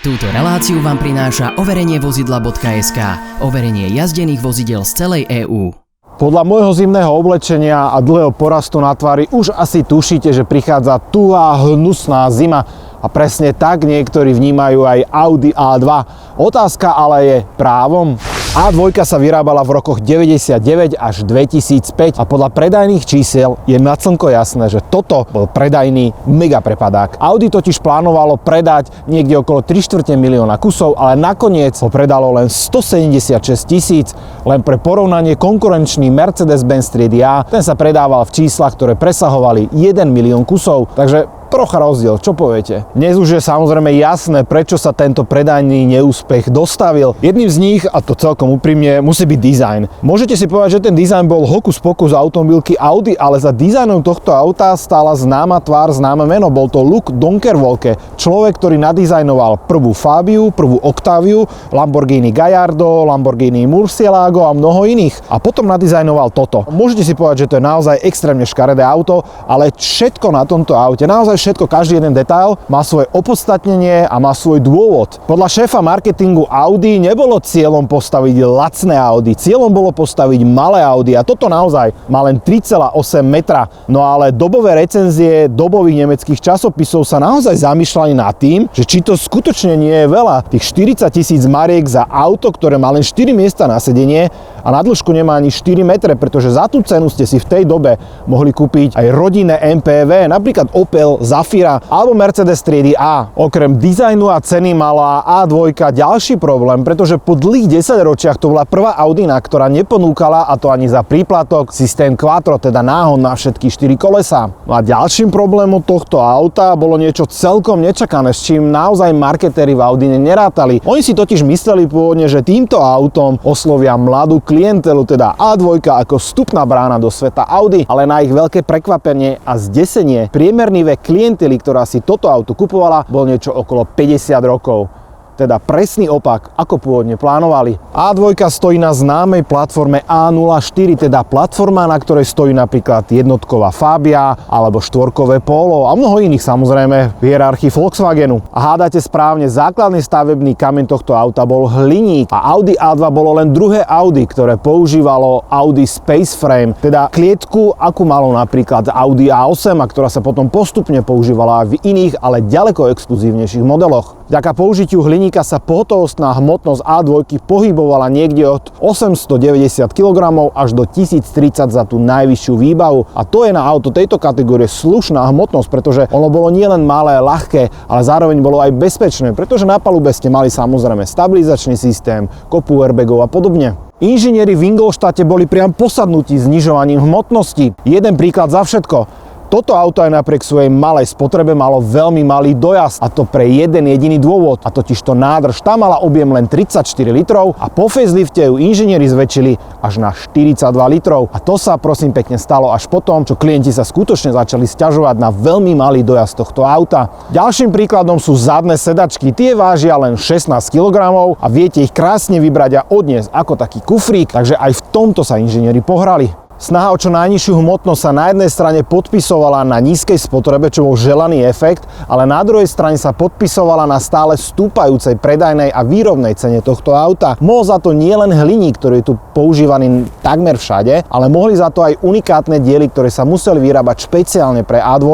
Túto reláciu vám prináša overenievozidla.sk, overenie jazdených vozidiel z celej EÚ. Podľa môjho zimného oblečenia a dlhého porastu na tvári už asi tušíte, že prichádza tuhá, hnusná zima a presne tak niektorí vnímajú aj Audi A2. Otázka ale je právom? A2 sa vyrábala v rokoch 99 až 2005 a podľa predajných čísiel je na slnko jasné, že toto bol predajný mega prepadák. Audi totiž plánovalo predať niekde okolo 3/4 milióna kusov, ale nakoniec ho predalo len 176 000. Len pre porovnanie konkurenčný Mercedes-Benz triedy A, ten sa predával v číslach, ktoré presahovali 1 milión kusov, takže trocha rozdiel, čo poviete? Dnes už je samozrejme jasné, prečo sa tento predajný neúspech dostavil. Jedným z nich, a to celkom úprimne, musí byť dizajn. Môžete si povedať, že ten dizajn bol hokus pokus automobilky Audi, ale za dizajnom tohto auta stála známa tvár, známe meno. Bol to Luc Donkerwolke, človek, ktorý nadizajnoval prvú Fabiu, prvú Octaviu, Lamborghini Gallardo, Lamborghini Murcielago a mnoho iných. A potom nadizajnoval toto. Môžete si povedať, že to je naozaj extrémne škaredé auto, ale všetko na tomto aute, naozaj všetko, každý jeden detail má svoje opodstatnenie a má svoj dôvod. Podľa šéfa marketingu Audi nebolo cieľom postaviť lacné Audi, cieľom bolo postaviť malé Audi a toto naozaj má len 3,8 metra. No ale dobové recenzie dobových nemeckých časopisov sa naozaj zamýšľali nad tým, že či to skutočne nie je veľa. Tých 40 000 mariek za auto, ktoré má len 4 miesta na sedenie a na dĺžku nemá ani 4 metre, pretože za tú cenu ste si v tej dobe mohli kúpiť aj rodinné MPV, napríklad Opel Zafira alebo Mercedes triedy A. Okrem dizajnu a ceny mala A2 ďalší problém, pretože po dlhých 10 ročiach to bola prvá Audina, ktorá neponúkala, a to ani za príplatok, systém Quattro, teda náhon na všetky 4 kolesá. No a ďalším problémom tohto auta bolo niečo celkom nečakané, s čím naozaj marketéri v Audine nerátali. Oni si totiž mysleli pôvodne, že týmto autom oslovia mladú klientelu, teda A2 ako vstupná brána do sveta Audi, ale na ich veľké prekvapenie a zdesenie priemerný vek klientely, ktorá si toto auto kupovala, bol niečo okolo 50 rokov. Teda presný opak, ako pôvodne plánovali. A2 stojí na známej platforme A04, teda platforma, na ktorej stojí napríklad jednotková Fabia alebo štvorkové Polo a mnoho iných samozrejme v hierarchii Volkswagenu. A hádate správne, základný stavebný kameň tohto auta bol hliník a Audi A2 bolo len druhé Audi, ktoré používalo Audi Space Frame, teda klietku, akú malo napríklad Audi A8, a ktorá sa potom postupne používala aj v iných, ale ďaleko exkluzívnejších modeloch. Vďaka použitiu hliníka sa pohotovostná hmotnosť A2 pohybovala niekde od 890 kg až do 1030 za tú najvyššiu výbavu. A to je na auto tejto kategórie slušná hmotnosť, pretože ono bolo nielen malé, ľahké, ale zároveň bolo aj bezpečné, pretože na palube ste mali samozrejme stabilizačný systém, kopu airbagov a podobne. Inžinieri v Ingolštáte boli priam posadnutí znižovaním hmotnosti. Jeden príklad za všetko. Toto auto aj napriek svojej malej spotrebe malo veľmi malý dojazd, a to pre jeden jediný dôvod, a totižto nádrž. Tá mala objem len 34 litrov a po facelifte ju inžinieri zväčšili až na 42 litrov. A to sa prosím pekne stalo až potom, čo klienti sa skutočne začali sťažovať na veľmi malý dojazd tohto auta. Ďalším príkladom sú zadné sedačky. Tie vážia len 16 kg a viete ich krásne vybrať a odniesť ako taký kufrík, takže aj v tomto sa inžinieri pohrali. Snaha o čo najnižšiu hmotnosť sa na jednej strane podpisovala na nízkej spotrebe, čo bol želaný efekt, ale na druhej strane sa podpisovala na stále stúpajúcej predajnej a výrobnej cene tohto auta. Mohol za to nielen hliník, ktorý je tu používaný takmer všade, ale mohli za to aj unikátne diely, ktoré sa museli vyrábať špeciálne pre A2.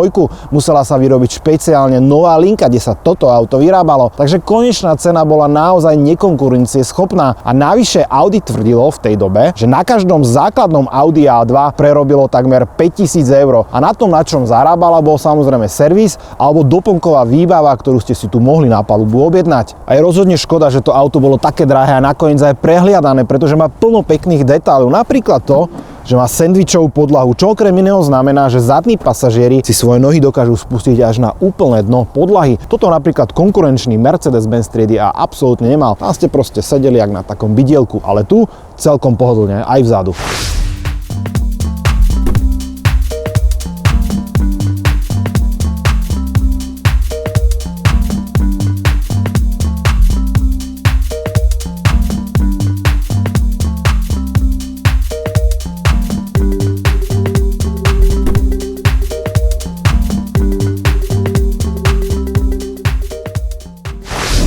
Musela sa vyrobiť špeciálne nová linka, kde sa toto auto vyrábalo. Takže konečná cena bola naozaj nekonkurencieschopná. A navyše Audi tvrdilo v tej dobe, že na každom základnom Audi A2 prerobilo takmer 5 000 eur. A na tom, na čom zarábala, bol samozrejme servis alebo doplnková výbava, ktorú ste si tu mohli na palubu objednať. A je rozhodne škoda, že to auto bolo také drahé a nakoniec aj prehliadané, pretože má plno pekných detailov. Napríklad to, že má sendvičovú podlahu, čo okrem iného znamená, že zadní pasažieri si svoje nohy dokážu spustiť až na úplné dno podlahy. Toto napríklad konkurenčný Mercedes-Benz triedy A absolútne nemal. Tam ste proste sedeli jak na takom bidielku, ale tu celkom pohodlne aj vzadu.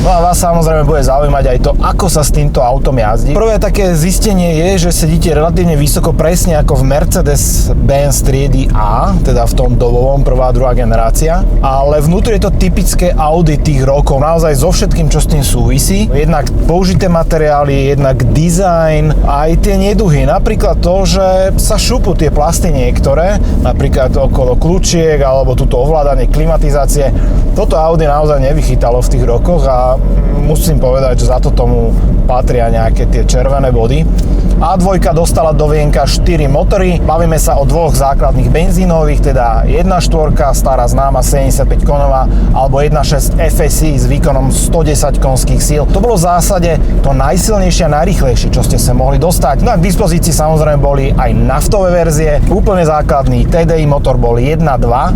No a vás samozrejme bude zaujímať aj to, ako sa s týmto autom jazdí. Prvé také zistenie je, že sedíte relatívne vysoko, presne ako v Mercedes-Benz triedy A, teda v tom dobovom, prvá a druhá generácia. Ale vnútri je to typické Audi tých rokov, naozaj so všetkým, čo s tým súvisí. Jednak použité materiály, jednak design, aj tie neduhy. Napríklad to, že sa šupu tie plasty niektoré, napríklad okolo kľúčiek alebo túto ovládanie klimatizácie. Toto Audi naozaj nevychytalo v tých rokoch a musím povedať, že za to tomu patria nejaké tie červené body. A2 dostala do vienka 4 motory. Bavíme sa o dvoch základných benzínových, teda 1.4, stará známa 75 koňová, alebo 1.6 FSI s výkonom 110 konských síl. To bolo v zásade to najsilnejšie a najrýchlejšie, čo ste sa mohli dostať. No a k dispozícii samozrejme boli aj naftové verzie. Úplne základný TDI motor bol 1.2,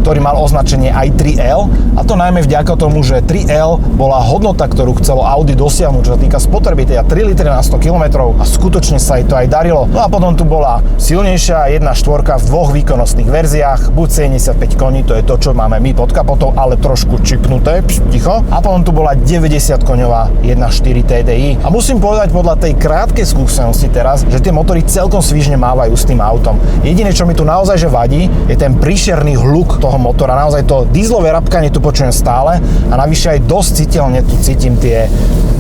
ktorý mal označenie aj 3L, a to najmä vďaka tomu, že 3L bola hodnota, ktorú chcelo Audi dosiahnuť, čo sa týka spotreby, teda 3 litre na 100 km, a skutočne sa to aj darilo. No a potom tu bola silnejšia 1.4 v dvoch výkonnostných verziách, buď 75 koní, to je to, čo máme my pod kapotou, ale trošku čipnuté, ticho. A potom tu bola 90 koňová 1.4 TDI. A musím povedať podľa tej krátkej skúsenosti teraz, že tie motory celkom svižne mávajú s tým autom. Jediné, čo mi tu naozaj že vadí, je ten príšerný hluk toho motora. Naozaj to dieselové rapkanie tu počujem stále a navyše aj dosť citeľne tu cítim tie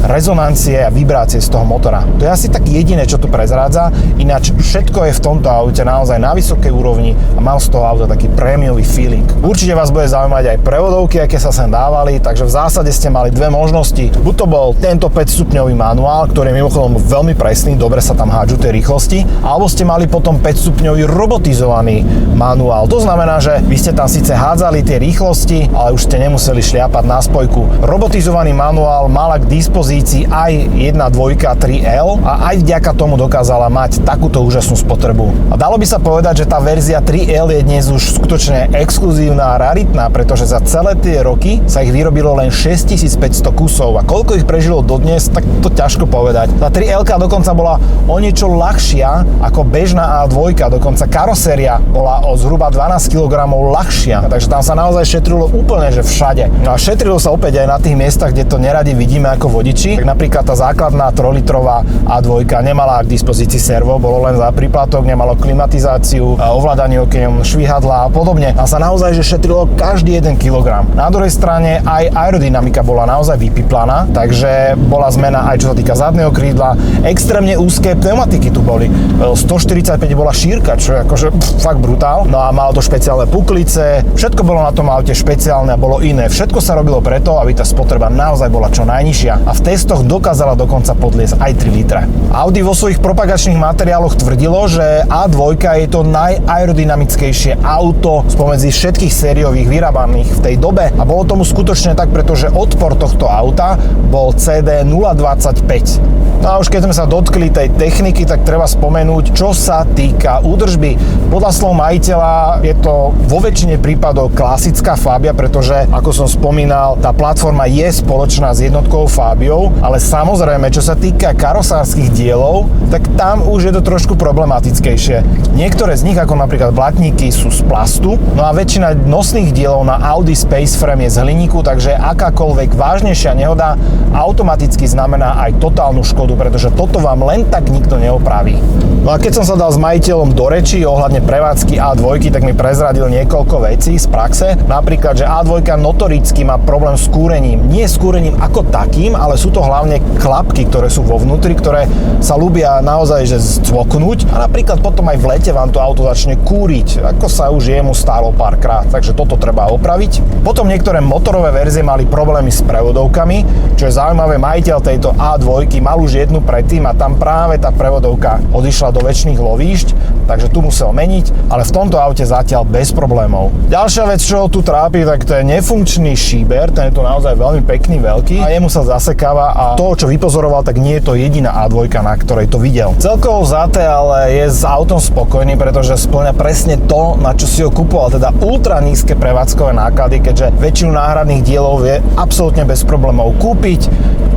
rezonancie a vibrácie z toho motora. To je asi tak jediné, čo tu prezrádza, ináč všetko je v tomto aute naozaj na vysokej úrovni a mám z toho auta taký prémiový feeling. Určite vás bude zaujímať aj prevodovky, aké sa sem dávali, takže v zásade ste mali dve možnosti. Buď to bol tento 5-stupňový manuál, ktorý je mimochodom veľmi presný, dobre sa tam hádžu tie rýchlosti, alebo ste mali potom 5-stupňový robotizovaný manuál. To znamená, že vy ste tam síce hádzali tie rýchlosti, ale už ste nemuseli šliapať na spojku. Robotizovaný manuál mala k dispozícii aj 1.2 3L a aj vďaka tomu dokázala mať takúto úžasnú spotrebu. A dalo by sa povedať, že tá verzia 3L je dnes už skutočne exkluzívna a raritná, pretože za celé tie roky sa ich vyrobilo len 6500 kusov a koľko ich prežilo dodnes, tak to ťažko povedať. Tá 3L dokonca bola o niečo ľahšia ako bežná A2, dokonca karoséria bola o zhruba 12 kg ľahšia, takže tam sa naozaj šetrilo úplne, že všade. No a šetrilo sa opäť aj na tých miestach, kde to neradi vidíme ako vodiči. Tak napríklad tá základná 3-litrová A2 nemala k dispozícii servo, bolo len za príplatok, nemalo klimatizáciu, ovládanie okienom, švihadla a podobne. A sa naozaj že šetrilo každý 1 kg. Na druhej strane aj aerodynamika bola naozaj vypiplaná, takže bola zmena aj čo sa týka zadného krídla. Extrémne úzke pneumatiky tu boli. 145 bola šírka, čo je akože fakt brutál. No a malo to špeciálne puklice, všetko bolo na tom aute špeciálne a bolo iné. Všetko sa robilo preto, aby tá spotreba naozaj bola čo najnižšia. A v testoch dokázala dokonca podliesť aj 3 litre. Audi vo svojich propagačných materiáloch tvrdilo, že A2 je to najaerodynamickejšie auto spomedzi všetkých sériových vyrábaných v tej dobe. A bolo tomu skutočne tak, pretože odpor tohto auta bol CD 0,25. No a už keď sme sa dotkli tej techniky, tak treba spomenúť, čo sa týka údržby. Podľa slov majiteľa je to vo väčšine prípadov klasická Fabia, pretože, ako som spomínal, tá platforma je spoločná s jednotkou Fabiou, ale samozrejme, čo sa týka karosárskych dielov, tak tam už je to trošku problematickejšie. Niektoré z nich, ako napríklad blatníky, sú z plastu, no a väčšina nosných dielov na Audi Spaceframe je z hliníku, takže akákoľvek vážnejšia nehoda automaticky znamená aj totálnu škodu, pretože toto vám len tak nikto neopraví. No a keď som sa dal s majiteľom do reči ohľadne prevádzky A2, tak mi prezradil niekoľko vecí z praxe. Napríklad, že A2 notoricky má problém s kúrením. Nie s kúrením ako takým, ale sú to hlavne klapky, ktoré sú vo vnútri, ktoré sa ľúbia naozaj že zcvoknúť a napríklad potom aj v lete vám to auto začne kúriť, ako sa už jemu stalo párkrát, takže toto treba opraviť. Potom niektoré motorové verzie mali problémy s prevodovkami, čo je zaujímavé, majiteľ tejto A2 mal už jednu predtým a tam práve tá prevodovka odišla do väčších lovíšť, takže tu musel meniť, ale v tomto aute zatiaľ bez problémov. Ďalšia vec, čo ho tu trápi, tak to je nefunkčný šíber, ten je tu naozaj veľmi pekný, veľký a jemu sa zasekáva a to, čo vypozoroval, tak nie je to jediná A2, na ktorej to videl. Celkovo vzaté, ale je s autom spokojný, pretože spĺňa presne to, na čo si ho kupoval, teda ultra nízke prevádzkové náklady, keďže väčšinu náhradných dielov je absolútne bez problémov kúpiť.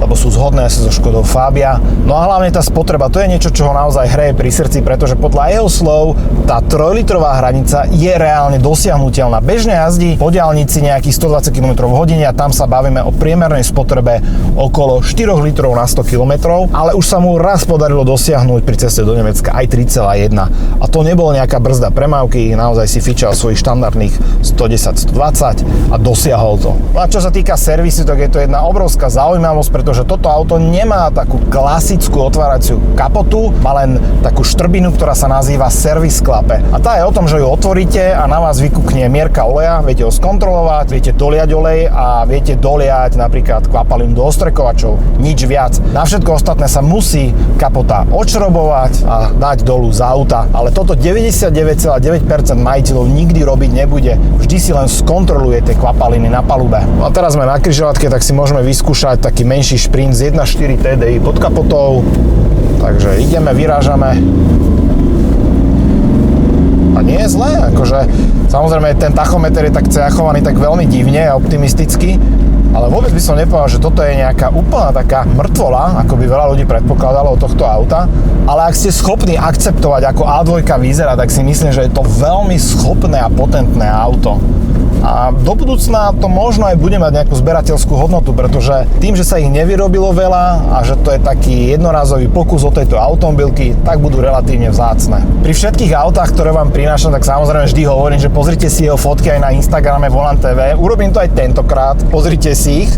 lebo sú zhodné asi so Škodou Fabia. No a hlavne tá spotreba, to je niečo, čo ho naozaj hreje pri srdci, pretože podľa jeho slov tá 3-litrová hranica je reálne dosiahnuteľná. Bežne jazdí po diaľnici nejakých 120 km/h a tam sa bavíme o priemernej spotrebe okolo 4 litrov na 100 km, ale už sa mu raz podarilo dosiahnuť pri ceste do Nemecka aj 3,1. A to nebolo nejaká brzda premávky, naozaj si fičal svojich štandardných 110-120 a dosiahol to. No a čo sa týka servisu, tak je to jedna obrovská zaujímavosť, pretože toto auto nemá takú klasickú otváraciu kapotu, má len takú štrbinu, ktorá sa nazýva servis klape. A tá je o tom, že ju otvoríte a na vás vykúkne mierka oleja, viete ho skontrolovať, viete doliať olej a viete doliať napríklad kvapalinu do ostrekovačov, nič viac. Na všetko ostatné sa musí kapota odšrobovať a dať dolu z auta, ale toto 99,9% majiteľov nikdy robiť nebude. Vždy si len skontroluje tie kvapaliny na palube. A teraz sme na križovatke, tak si môžeme vyskúšať taký menší šprint z 1.4 TDI pod kapotou. Takže ideme, vyrážame. A nie je zlé, akože samozrejme ten tachometer je tak cechovaný tak veľmi divne a optimisticky, ale vôbec by som nepovedal, že toto je nejaká úplná taká mŕtvola, ako by veľa ľudí predpokladalo od tohto auta, ale ak ste schopní akceptovať, ako A2 vyzerá, tak si myslím, že je to veľmi schopné a potentné auto. A do budúcna to možno aj bude mať nejakú zberateľskú hodnotu, pretože tým, že sa ich nevyrobilo veľa a že to je taký jednorázový pokus o tejto automobilky, tak budú relatívne vzácne. Pri všetkých autách, ktoré vám prinášam, tak samozrejme vždy hovorím, že pozrite si jeho fotky aj na Instagrame Volant TV. Urobím to aj tentokrát, pozrite si ich.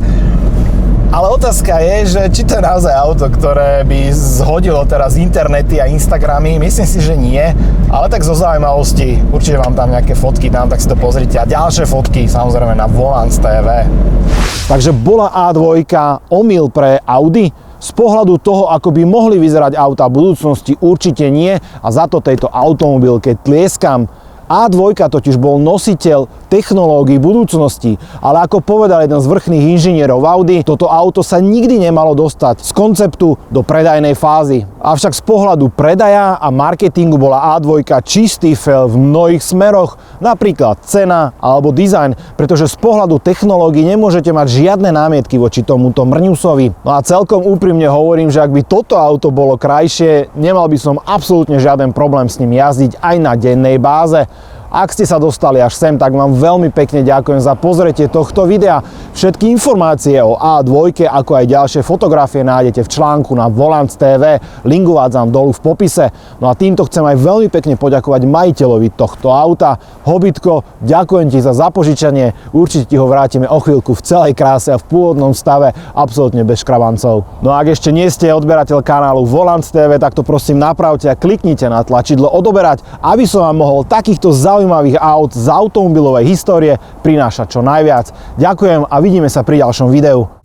Ale otázka je, že či to je naozaj auto, ktoré by zhodilo teraz internety a Instagramy. Myslím si, že nie, ale tak zo zaujímavosti určite vám tam nejaké fotky dám, tak si to pozrite. A ďalšie fotky samozrejme na Volant TV. Takže bola A2 omyl pre Audi? Z pohľadu toho, ako by mohli vyzerať autá v budúcnosti, určite nie a za to tejto automobilke tlieskam. A2 totiž bol nositeľ technológií budúcnosti, ale ako povedal jeden z vrchných inžinierov Audi, toto auto sa nikdy nemalo dostať z konceptu do predajnej fázy. Avšak z pohľadu predaja a marketingu bola A2 čistý fail v mnohých smeroch, napríklad cena alebo dizajn, pretože z pohľadu technológií nemôžete mať žiadne námietky voči tomuto mrňusovi. No a celkom úprimne hovorím, že ak by toto auto bolo krajšie, nemal by som absolútne žiaden problém s ním jazdiť aj na dennej báze. Ak ste sa dostali až sem, tak vám veľmi pekne ďakujem za pozretie tohto videa. Všetky informácie o A2, ako aj ďalšie fotografie nájdete v článku na Volant TV. Link uvádzam dolu v popise. No a týmto chcem aj veľmi pekne poďakovať majiteľovi tohto auta. Hobitko, ďakujem ti za zapožičanie. Určite ti ho vrátime o chvíľku v celej kráse a v pôvodnom stave, absolútne bez škrabancov. No a ak ešte nie ste odberateľ kanálu Volant TV, tak to prosím napravte a kliknite na tlačidlo odoberať, aby som vám mohol takýchto zaujímavých aut z automobilovej histórie prinášať čo najviac. Ďakujem a vidíme sa pri ďalšom videu.